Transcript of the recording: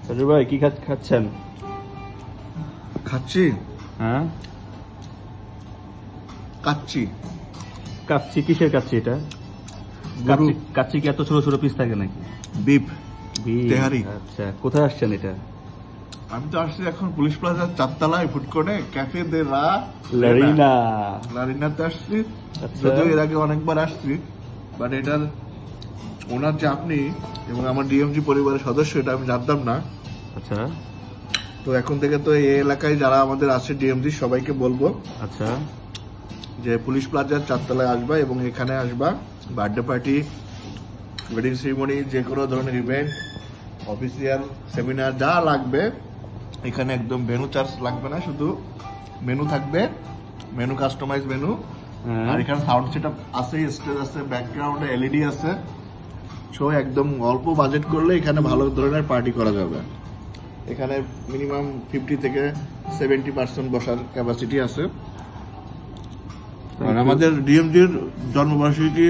রাজু ভাই কি খাচ্ছেন? খাচ্ছি। হ্যাঁ, কাচ্ছি। কাচ্চি? কিসের কাচ্চি এটা? গরু। কাচ্চি কি এত ছোট ছোট পিস থাকে নাকি? Beef beef. তেহারি। আচ্ছা, কোথায় আসছেন এটা? আমি তো আসছি এখন পুলিশ প্লাজার 4 তলায় ফুড কোর্টে ক্যাফে দে লা লারিনা। লারিনাতে আসছি। আচ্ছা। যদিও এর আগে অনেকবার আসছি, বাট এটার ওনার যে আপনি এবং আমার ডিএমজি পরিবারের সদস্য এটা আমি জানতাম না। আচ্ছা তো এখন থেকে তো এই এলাকায় যারা আমাদের আছে ডিএমজি সবাইকে বলবো আচ্ছা যে পুলিশ প্লাজার 4 তলায় আসবা এবং এখানে আসবা। বার্থডে পার্টি, ওয়েডিং সেরিমনি, যে কোনো ধরনের ইভেন্ট, অফিসিয়াল সেমিনার যা লাগবে এখানে একদম মেনু চার্জ লাগবে না, শুধু মেনু থাকবে, মেনু কাস্টমাইজ মেনু। হ্যাঁ। আর এখানে সাউন্ড সেটআপ আছে, স্টেজ আছে, ব্যাকগ্রাউন্ডে এলইডি আছে। সো একদম অল্প বাজেট করলে এখানে ভালো ধরনের পার্টি করা যাবে। এখানে মিনিমাম 50 থেকে 70% বসার ক্যাপাসিটি আছে। আর আমাদের ডিএমজির জন্মবার্ষিকী